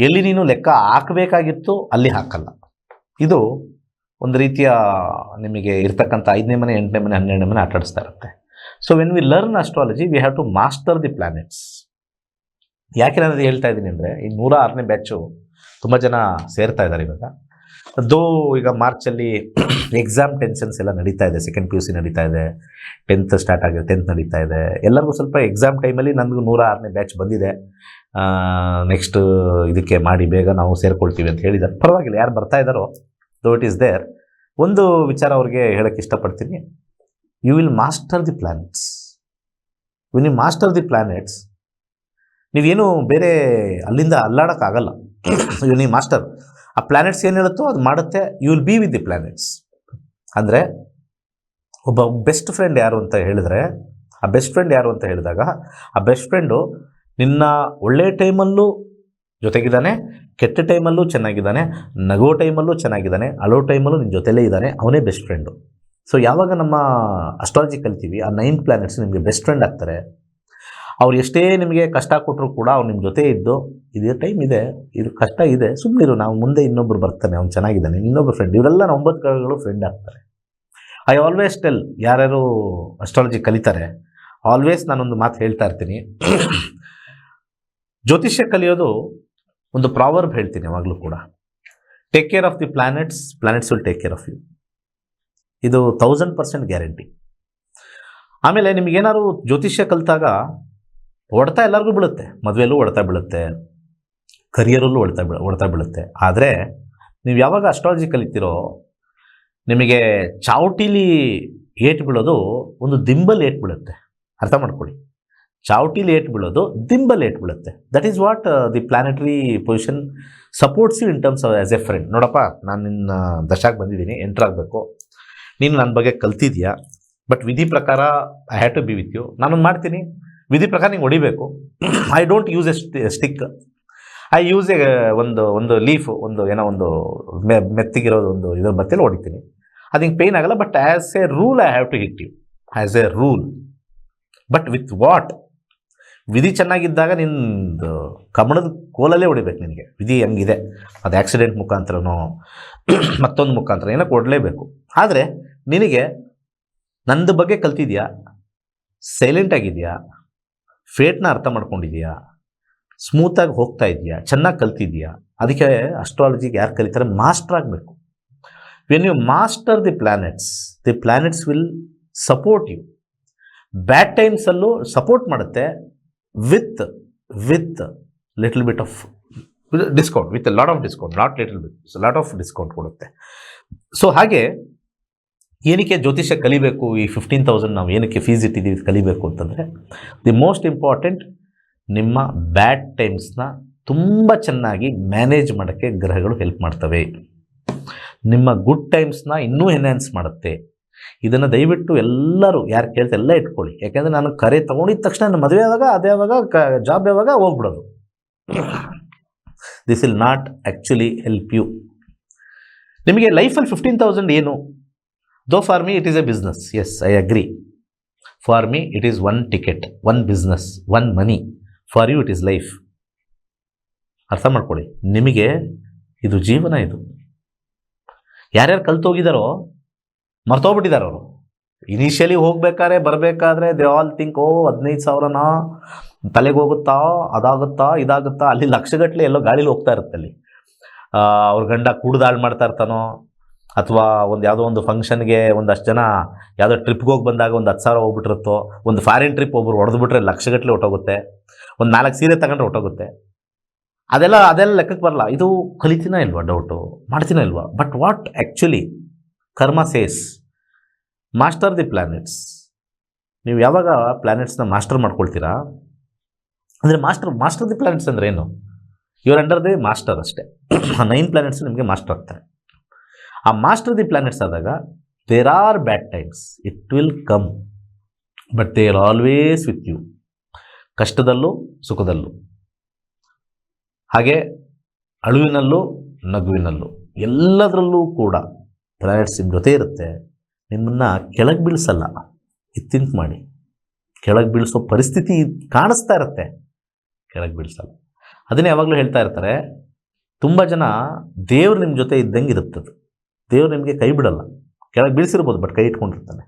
ಎಲ್ಲಿ ನೀನು ಲೆಕ್ಕ ಹಾಕಬೇಕಾಗಿತ್ತು ಅಲ್ಲಿ ಹಾಕಲ್ಲ. ಇದು ಒಂದು ರೀತಿಯ ನಿಮಗೆ ಇರ್ತಕ್ಕಂಥ 5ನೇ ಮನೆ, 8ನೇ ಮನೆ, 12ನೇ ಮನೆ ಆಟಾಡಿಸ್ತಾ ಇರುತ್ತೆ. So when we learn astrology we have to master the planets. ಯಾಕೆ ನಾನು ಅದು ಹೇಳ್ತಾ ಇದ್ದೀನಿ ಅಂದರೆ, ಈ 106ನೇ ಬ್ಯಾಚು ತುಂಬ ಜನ ಸೇರ್ತಾ ಇದ್ದಾರೆ ಇವಾಗ. ಈಗ ಮಾರ್ಚಲ್ಲಿ ಎಕ್ಸಾಮ್ ಟೆನ್ಷನ್ಸ್ ಎಲ್ಲ ನಡೀತಾ ಇದೆ. ಸೆಕೆಂಡ್ PUC ನಡೀತಾ ಇದೆ, 10th ಸ್ಟಾರ್ಟ್ ಆಗಿದೆ, 10th ನಡೀತಾ ಇದೆ. ಎಲ್ಲರಿಗೂ ಸ್ವಲ್ಪ ಎಕ್ಸಾಮ್ ಟೈಮಲ್ಲಿ ನನಗೂ 106ನೇ ಬ್ಯಾಚ್ ಬಂದಿದೆ, ನೆಕ್ಸ್ಟ್ ಇದಕ್ಕೆ ಮಾಡಿ ಬೇಗ ನಾವು ಸೇರ್ಕೊಳ್ತೀವಿ ಅಂತ ಹೇಳಿದ್ದಾರೆ. ಪರವಾಗಿಲ್ಲ, ಯಾರು ಬರ್ತಾ ಇದ್ದಾರೋ ದೋ ಇಟ್ ಈಸ್ ದೇರ್. ಒಂದು ವಿಚಾರ ಅವ್ರಿಗೆ ಹೇಳೋಕ್ಕೆ ಇಷ್ಟಪಡ್ತೀನಿ. You will master the planets. When you master the planets, ನೀವೇನು ಬೇರೆ ಅಲ್ಲಿಂದ ಅಲ್ಲಾಡೋಕ್ಕಾಗಲ್ಲ. ನೀವು ಮಾಸ್ಟರ್, ಆ ಪ್ಲಾನೆಟ್ಸ್ ಏನು ಹೇಳುತ್ತೋ ಅದು ಮಾಡುತ್ತೆ. You will be with the planets. ಅಂದರೆ ಒಬ್ಬ ಬೆಸ್ಟ್ ಫ್ರೆಂಡ್ ಯಾರು ಅಂತ ಹೇಳಿದರೆ, ಆ ಬೆಸ್ಟ್ ಫ್ರೆಂಡ್ ಯಾರು ಅಂತ ಹೇಳಿದಾಗ, ಆ ಬೆಸ್ಟ್ ಫ್ರೆಂಡು ನಿನ್ನ ಒಳ್ಳೆ ಟೈಮಲ್ಲೂ ಜೊತೆಗಿದ್ದಾನೆ, ಕೆಟ್ಟ ಟೈಮಲ್ಲೂ ಚೆನ್ನಾಗಿದ್ದಾನೆ, ನಗೋ ಟೈಮಲ್ಲೂ ಚೆನ್ನಾಗಿದ್ದಾನೆ, ಅಳೋ ಟೈಮಲ್ಲೂ ನಿನ್ನ ಜೊತೆಲೇ ಇದ್ದಾನೆ, ಅವನೇ ಬೆಸ್ಟ್ ಫ್ರೆಂಡು. ಸೊ ಯಾವಾಗ ನಮ್ಮ ಅಸ್ಟ್ರಾಲಜಿ ಕಲಿತೀವಿ, ಆ 9 ಪ್ಲಾನೆಟ್ಸ್ ನಿಮಗೆ ಬೆಸ್ಟ್ ಫ್ರೆಂಡ್ ಆಗ್ತಾರೆ. ಅವ್ರು ಎಷ್ಟೇ ನಿಮಗೆ ಕಷ್ಟ ಕೊಟ್ಟರು ಕೂಡ ಅವ್ರು ನಿಮ್ಮ ಜೊತೆ ಇದ್ದು, ಇದೇ ಟೈಮ್ ಇದೆ, ಇದು ಕಷ್ಟ ಇದೆ, ಸುಮ್ಮನಿರು, ನಾವು ಮುಂದೆ ಇನ್ನೊಬ್ಬರು ಬರ್ತಾನೆ, ಅವ್ನು ಚೆನ್ನಾಗಿದ್ದಾನೆ, ಇನ್ನೊಬ್ಬರು ಫ್ರೆಂಡ್, ಇವರೆಲ್ಲ 9 ಗ್ರಹಗಳು ಫ್ರೆಂಡ್ ಆಗ್ತಾರೆ. ಐ ಆಲ್ವೇಸ್ ಟೆಲ್, ಯಾರ್ಯಾರು ಅಸ್ಟ್ರಾಲಜಿ ಕಲಿತಾರೆ, ಆಲ್ವೇಸ್ ನಾನೊಂದು ಮಾತು ಹೇಳ್ತಾ ಇರ್ತೀನಿ. ಜ್ಯೋತಿಷ್ಯ ಕಲಿಯೋದು ಒಂದು ಪ್ರಾವರ್ಬ್ ಹೇಳ್ತೀನಿ ಯಾವಾಗಲೂ ಕೂಡ. Take care of the planets, planets will take care of you. ಇದು 1000% ಗ್ಯಾರಂಟಿ. ಆಮೇಲೆ ನಿಮಗೇನಾದ್ರು ಜ್ಯೋತಿಷ್ಯ ಕಲಿತಾಗ ಹೊಡ್ತಾ ಎಲ್ಲರಿಗೂ ಬೀಳುತ್ತೆ. ಮದುವೆಯಲ್ಲೂ ಹೊಡ್ತಾ ಬೀಳುತ್ತೆ, ಕರಿಯರಲ್ಲೂ ಹೊಡ್ತಾ ಬೀಳುತ್ತೆ. ಆದರೆ ನೀವು ಯಾವಾಗ ಅಸ್ಟ್ರಾಲಜಿ ಕಲಿತೀರೋ, ನಿಮಗೆ ಚಾವಟಿಲಿ ಏಟು ಬೀಳೋದು ಒಂದು ದಿಂಬಲ್ ಏಟು ಬೀಳುತ್ತೆ. ಅರ್ಥ ಮಾಡ್ಕೊಳ್ಳಿ, ಚಾವಟಿಲಿ ಏಟು ಬೀಳೋದು ದಿಂಬಲ್ ಏಟು ಬೀಳುತ್ತೆ. That is what the planetary position supports you in terms of as a friend. ನೋಡಪ್ಪ, ನಾನು ನಿನ್ನ ದಶಾಗೆ ಬಂದಿದ್ದೀನಿ, ಎಂಟ್ರ್ ಆಗಬೇಕು, ನೀನು ನನ್ನ ಬಗ್ಗೆ ಕಲ್ತಿದ್ಯಾ, ಬಟ್ ವಿಧಿ ಪ್ರಕಾರ I have to be with you. ನಾನೊಂದು ಮಾಡ್ತೀನಿ, ವಿಧಿ ಪ್ರಕಾರ ನಿಂಗೆ ಹೊಡಿಬೇಕು. I don't use a stick, I use ಒಂದು ಲೀಫು, ಒಂದು ಮೆತ್ತಿಗಿರೋದು ಒಂದು ಇದ್ರ ಬತ್ತಲ್ಲಿ ಹೊಡಿತೀನಿ. ಅದು ಹಿಂಗೆ ಪೇಯ್ನ್ ಆಗಲ್ಲ, but as a rule I have to hit you, as a rule. But with what? ವಿಧಿ ಚೆನ್ನಾಗಿದ್ದಾಗ ನಿಂದು ಕಮಣದ ಕೋಲಲ್ಲೇ ಹೊಡಿಬೇಕು ನಿನಗೆ. ವಿಧಿ ಹಂಗಿದೆ, ಅದು ಆ್ಯಕ್ಸಿಡೆಂಟ್ ಮುಖಾಂತರನೋ ಮತ್ತೊಂದು ಮುಖಾಂತರ ಏನೋ ಕೊಡಲೇಬೇಕು. ಆದರೆ ನಿನಗೆ ನಂದು ಬಗ್ಗೆ ಕಲ್ತಿದ್ಯಾ, ಸೈಲೆಂಟ್ ಆಗಿದೆಯಾ, ಫೇಟ್ನ ಅರ್ಥ ಮಾಡ್ಕೊಂಡಿದೆಯಾ, ಸ್ಮೂತಾಗಿ ಹೋಗ್ತಾ ಇದೆಯಾ, ಚೆನ್ನಾಗಿ ಕಲ್ತಿದ್ಯಾ. ಅದಕ್ಕೆ ಅಸ್ಟ್ರಾಲಜಿಗೆ ಯಾರು ಕಲಿತಾರೆ, ಮಾಸ್ಟರ್ ಆಗಬೇಕು. When you master the planets will support you. Bad ಟೈಮ್ಸಲ್ಲೂ ಸಪೋರ್ಟ್ ಮಾಡುತ್ತೆ, with little bit of discount, with lot of discount, not little bit, lot of discount ಕೊಡುತ್ತೆ. ಸೊ ಹಾಗೆ ಏನಕ್ಕೆ ಜ್ಯೋತಿಷ್ಯ ಕಲಿಬೇಕು, ಈ 15,000 ನಾವು ಏನಕ್ಕೆ ಫೀಸ್ ಇಟ್ಟಿದ್ದೀವಿ ಕಲಿಬೇಕು ಅಂತಂದರೆ, ದಿ ಮೋಸ್ಟ್ ಇಂಪಾರ್ಟೆಂಟ್, ನಿಮ್ಮ ಬ್ಯಾಡ್ ಟೈಮ್ಸ್ನ ತುಂಬ ಚೆನ್ನಾಗಿ ಮ್ಯಾನೇಜ್ ಮಾಡೋಕ್ಕೆ ಗ್ರಹಗಳು ಹೆಲ್ಪ್ ಮಾಡ್ತವೆ. ನಿಮ್ಮ ಗುಡ್ ಟೈಮ್ಸ್ನ ಇನ್ನೂ ಎನ್ಹ್ಯಾನ್ಸ್ ಮಾಡುತ್ತೆ. ಇದನ್ನು ದಯವಿಟ್ಟು ಎಲ್ಲರೂ ಯಾರು ಕೇಳ್ತಾ ಎಲ್ಲ ಇಟ್ಕೊಳ್ಳಿ. ಯಾಕೆಂದರೆ ನಾನು ಕರೆ ತೊಗೊಂಡಿದ್ದ ತಕ್ಷಣ ನನ್ನ ಮದುವೆ ಯಾವಾಗ, ಅದೇ ಯಾವಾಗ, ಜಾಬ್ ಯಾವಾಗ ಹೋಗ್ಬಿಡೋದು. This will not actually help you. ನಿಮಗೆ ಲೈಫಲ್ಲಿ 15,000 ಏನು? Though for me it is a business. Yes, I agree. For me it is one ticket, one business, one money. For you it is life. ಅರ್ಥ ಮಾಡ್ಕೊಳ್ಳಿ, ನಿಮಗೆ ಇದು ಜೀವನ. ಇದು ಯಾರ್ಯಾರು ಕಲ್ತೋಗಿದ್ದಾರೋ ಮರ್ತೋಗ್ಬಿಟ್ಟಿದ್ದಾರೆ ಅವರು. ಇನಿಷಿಯಲಿ ಹೋಗ್ಬೇಕಾದ್ರೆ ಬರಬೇಕಾದ್ರೆ ದೇ ಆಲ್ ಥಿಂಕ್, 15,000ನಾ ತಲೆಗೆ ಹೋಗುತ್ತಾ, ಅದಾಗುತ್ತಾ, ಇದಾಗುತ್ತಾ. ಅಲ್ಲಿ ಲಕ್ಷಗಟ್ಟಲೆ ಎಲ್ಲೋ ಗಾಳೀಲಿ ಹೋಗ್ತಾ ಇರುತ್ತೆ. ಅಲ್ಲಿ ಅವ್ರ ಗಂಡ ಕುಡ್ದಾಳು ಮಾಡ್ತಾ ಇರ್ತಾನೋ, ಅಥವಾ ಯಾವುದೋ ಒಂದು ಫಂಕ್ಷನ್ಗೆ ಒಂದಷ್ಟು ಜನ ಯಾವುದೋ ಟ್ರಿಪ್ಗೆ ಹೋಗಿ ಬಂದಾಗ 10,000 ಹೋಗ್ಬಿಟ್ಟಿರುತ್ತೋ. ಒಂದು ಫಾರಿನ್ ಟ್ರಿಪ್ ಒಬ್ಬರು ಹೊಡೆದ್ಬಿಟ್ರೆ ಲಕ್ಷಗಟ್ಟಲೆ ಹೊಟ್ಟೋಗುತ್ತೆ. ಒಂದು 4 ಸೀರೆ ತಗೊಂಡ್ರೆ ಹೊಟ್ಟೋಗುತ್ತೆ. ಅದೆಲ್ಲ ಲೆಕ್ಕಕ್ಕೆ ಬರಲ್ಲ. ಇದು ಕಲಿತೀನ ಇಲ್ವಾ, ಡೌಟು, ಮಾಡ್ತೀನ ಇಲ್ವಾ. ಬಟ್ ವಾಟ್ ಆ್ಯಕ್ಚುಲಿ ಕರ್ಮ ಸೇಸ್, ಮಾಸ್ಟರ್ ದಿ ಪ್ಲಾನೆಟ್ಸ್. ನೀವು ಯಾವಾಗ ಪ್ಲಾನೆಟ್ಸ್ನ ಮಾಸ್ಟರ್ ಮಾಡ್ಕೊಳ್ತೀರಾ, ಅಂದರೆ ಮಾಸ್ಟರ್ ದಿ ಪ್ಲಾನೆಟ್ಸ್ ಅಂದರೆ ಏನು? ಇವರ್ ಅಂಡರ್ ದಿ ಮಾಸ್ಟರ್ ಅಷ್ಟೇ. 9 ಪ್ಲಾನೆಟ್ಸ್ ನಿಮಗೆ ಮಾಸ್ಟರ್ ಆಗ್ತಾರೆ. ಆ ಮಾಸ್ಟರ್ ದಿ ಪ್ಲಾನೆಟ್ಸ್ ಆದಾಗ there are bad times, it will come, but they are always with you. ಕಷ್ಟದಲ್ಲೂ ಸುಖದಲ್ಲೂ, ಹಾಗೆ ಅಳುವಿನಲ್ಲೂ ನಗುವಿನಲ್ಲೂ, ಎಲ್ಲದರಲ್ಲೂ ಕೂಡ ಪ್ಲಾನೆಟ್ಸ್ ನಿಮ್ಮ ಜೊತೆ ಇರುತ್ತೆ. ನಿಮ್ಮನ್ನು ಕೆಳಗೆ ಬೀಳಿಸಲ್ಲ. ಇದು ಥಿಂಕ್ ಮಾಡಿ. ಕೆಳಗೆ ಬೀಳಿಸೋ ಪರಿಸ್ಥಿತಿ ಕಾಣಿಸ್ತಾ ಇರುತ್ತೆ, ಕೆಳಗೆ ಬೀಳಿಸಲ್ಲ. ಅದನ್ನೇ ಯಾವಾಗಲೂ ಹೇಳ್ತಾ ಇರ್ತಾರೆ, ತುಂಬ ಜನ ದೇವ್ರು ನಿಮ್ಮ ಜೊತೆ ಇದ್ದಂಗೆ ಇರುತ್ತದೆ. ದೇವ್ರು ನಿಮಗೆ ಕೈ ಬಿಡಲ್ಲ. ಕೆಳಗೆ ಬೀಳಿಸಿರ್ಬೋದು, ಬಟ್ ಕೈ ಇಟ್ಕೊಂಡಿರ್ತಾನೆ.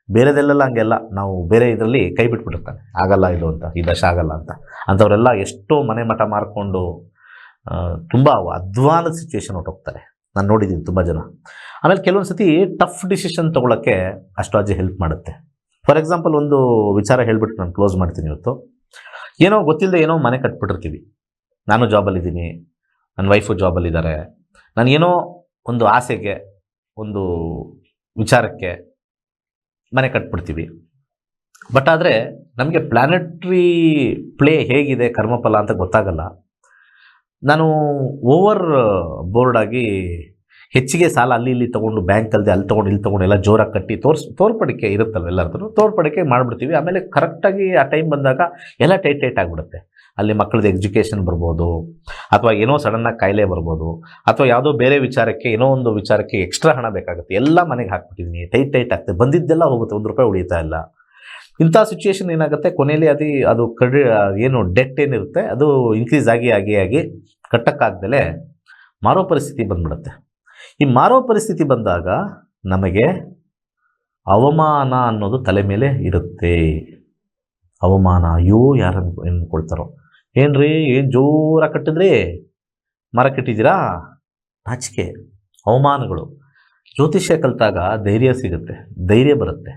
ಬೇರೆದೆಲ್ಲೆಲ್ಲ ಹಂಗೆಲ್ಲ ನಾವು ಬೇರೆ ಇದರಲ್ಲಿ ಕೈ ಬಿಟ್ಬಿಟ್ಟಿರ್ತಾನೆ, ಆಗಲ್ಲ ಇದು ಅಂತ, ಈ ದಶ ಆಗಲ್ಲ ಅಂತ. ಅಂಥವರೆಲ್ಲ ಎಷ್ಟೋ ಮನೆ ಮಠ ಮಾರ್ಕೊಂಡು ತುಂಬ ಅಧ್ವಾನದ ಸಿಚುವೇಶನ್ ಹೊಟ್ಟೋಗ್ತಾರೆ. ನಾನು ನೋಡಿದ್ದೀನಿ ತುಂಬ ಜನ. ಆಮೇಲೆ ಕೆಲವೊಂದು ಸತಿ ಟಫ್ ಡಿಸಿಷನ್ ತೊಗೊಳಕ್ಕೆ ಅಸ್ಟ್ರಾಲಜಿ ಹೆಲ್ಪ್ ಮಾಡುತ್ತೆ. ಫಾರ್ ಎಕ್ಸಾಂಪಲ್ ಒಂದು ವಿಚಾರ ಹೇಳಿಬಿಟ್ಟು ನಾನು ಕ್ಲೋಸ್ ಮಾಡ್ತೀನಿ ಇವತ್ತು. ಏನೋ ಗೊತ್ತಿಲ್ಲದೆ ಏನೋ ಮನೆ ಕಟ್ಬಿಟ್ಟಿರ್ತೀವಿ. ನಾನು ಜಾಬಲ್ಲಿದ್ದೀನಿ, ನನ್ನ ವೈಫು ಜಾಬಲ್ಲಿದ್ದಾರೆ. ನನಗೇನೋ ಒಂದು ಆಸೆಗೆ, ಒಂದು ವಿಚಾರಕ್ಕೆ ಮನೆ ಕಟ್ಬಿಡ್ತೀವಿ. ಬಟ್ ಆದರೆ ನಮಗೆ ಪ್ಲಾನೆಟ್ರಿ ಪ್ಲೇ ಹೇಗಿದೆ, ಕರ್ಮಫಲ ಅಂತ ಗೊತ್ತಾಗಲ್ಲ. ನಾನು ಓವರ್ ಬೋರ್ಡ್ ಆಗಿ ಹೆಚ್ಚಿಗೆ ಸಾಲ ಅಲ್ಲಿ ಇಲ್ಲಿ ತೊಗೊಂಡು, ಬ್ಯಾಂಕಲ್ಲಿ ಅಲ್ಲಿ ತೊಗೊಂಡು ಇಲ್ಲಿ ತೊಗೊಂಡು ಎಲ್ಲ ಜೋರಾಗಿ ಕಟ್ಟಿ ತೋರ್ಪಡಿಕೆ ಇರುತ್ತಲ್ವ ಎಲ್ಲರದ್ದು, ತೋರ್ಪಡಿಕೆ ಮಾಡಿಬಿಡ್ತೀವಿ. ಆಮೇಲೆ ಕರೆಕ್ಟಾಗಿ ಆ ಟೈಮ್ ಬಂದಾಗ ಎಲ್ಲ ಟೈಟ್ ಆಗಿಬಿಡುತ್ತೆ. ಅಲ್ಲಿ ಮಕ್ಕಳದ್ದು ಎಜುಕೇಷನ್ ಬರ್ಬೋದು, ಅಥವಾ ಏನೋ ಸಡನ್ನಾಗಿ ಕಾಯಿಲೆ ಬರ್ಬೋದು, ಅಥವಾ ಯಾವುದೋ ಬೇರೆ ವಿಚಾರಕ್ಕೆ, ಏನೋ ಒಂದು ವಿಚಾರಕ್ಕೆ ಎಕ್ಸ್ಟ್ರಾ ಹಣ ಬೇಕಾಗುತ್ತೆ. ಎಲ್ಲ ಮನೆಗೆ ಹಾಕ್ಬಿಟ್ಟಿದ್ದೀನಿ, ಟೈಟ್ ಆಗ್ತದೆ, ಬಂದಿದ್ದೆಲ್ಲ ಹೋಗುತ್ತೆ, ₹1 ಉಳಿತಾ ಇಲ್ಲ. ಇಂಥ ಸಿಚುಯೇಷನ್ ಏನಾಗುತ್ತೆ, ಕೊನೆಯಲ್ಲಿ ಅದು ಏನು ಡೆಟ್ ಏನಿರುತ್ತೆ ಅದು ಇನ್ಕ್ರೀಸ್ ಆಗಿ ಕಟ್ಟಕ್ಕಾಗ್ದಲೇ ಮಾರೋ ಪರಿಸ್ಥಿತಿ ಬಂದ್ಬಿಡುತ್ತೆ. ಈ ಮಾರೋ ಪರಿಸ್ಥಿತಿ ಬಂದಾಗ ನಮಗೆ ಅವಮಾನ ಅನ್ನೋದು ತಲೆ ಮೇಲೆ ಇರುತ್ತೆ. ಅವಮಾನ, ಅಯ್ಯೋ ಯಾರು ಅನ್ಕೊಳ್ತಾರೋ, ಏನ್ರಿ ಏನು ಜೋರಾಗಿ ಕಟ್ಟಿದ್ರಿ, ಮರ ಕಟ್ಟಿದ್ದೀರಾ, ನಾಚಿಕೆ, ಅವಮಾನಗಳು. ಜ್ಯೋತಿಷ್ಯ ಕಲಿತಾಗ ಧೈರ್ಯ ಸಿಗುತ್ತೆ, ಧೈರ್ಯ ಬರುತ್ತೆ.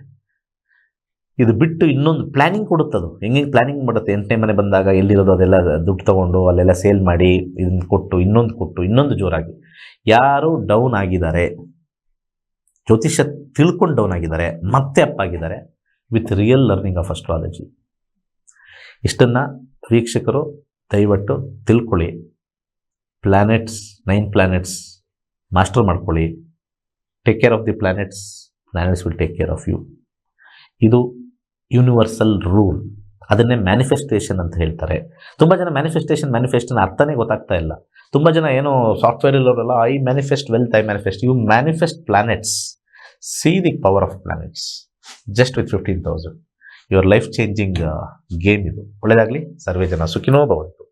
ಇದು ಬಿಟ್ಟು ಇನ್ನೊಂದು ಪ್ಲ್ಯಾನಿಂಗ್ ಕೊಡುತ್ತದು. ಹೆಂಗೆ ಪ್ಲ್ಯಾನಿಂಗ್ ಮಾಡುತ್ತೆ, 8ನೇ ಮನೆ ಬಂದಾಗ ಎಲ್ಲಿರೋದು ಅದೆಲ್ಲ ದುಡ್ಡು ತೊಗೊಂಡು ಅಲ್ಲೆಲ್ಲ ಸೇಲ್ ಮಾಡಿ, ಇದನ್ನು ಕೊಟ್ಟು ಇನ್ನೊಂದು ಜೋರಾಗಿ. ಯಾರು ಡೌನ್ ಆಗಿದ್ದಾರೆ, ಜ್ಯೋತಿಷ್ಯ ತಿಳ್ಕೊಂಡು ಡೌನ್ ಆಗಿದ್ದಾರೆ, ಮತ್ತೆ ಅಪ್ ಆಗಿದ್ದಾರೆ, with real learning of astrology. ಇಷ್ಟನ್ನು ವೀಕ್ಷಕರು ದಯವಿಟ್ಟು ತಿಳ್ಕೊಳ್ಳಿ. 9 ಪ್ಲಾನೆಟ್ಸ್ ಮಾಸ್ಟರ್ ಮಾಡ್ಕೊಳ್ಳಿ. Take care of the planets will take care of you. ಇದು ಯೂನಿವರ್ಸಲ್ ರೂಲ್. ಅದನ್ನೇ ಮ್ಯಾನಿಫೆಸ್ಟೇಷನ್ ಅಂತ ಹೇಳ್ತಾರೆ. ತುಂಬ ಜನ ಮ್ಯಾನಿಫೆಸ್ಟೇಷನ್ ಅರ್ಥನೇ ಗೊತ್ತಾಗ್ತಾ ಇಲ್ಲ. ತುಂಬ ಜನ ಏನೋ ಸಾಫ್ಟ್ವೇರ್ ಇರೋರೆಲ್ಲ I manifest wealth, I manifest. You manifest planets. See the power of planets just with 15,000. Your life changing game ಇದು. ಒಳ್ಳೆಯದಾಗಲಿ. ಸರ್ವೇ ಜನ ಸುಖಿನೋ ಭವಂತು.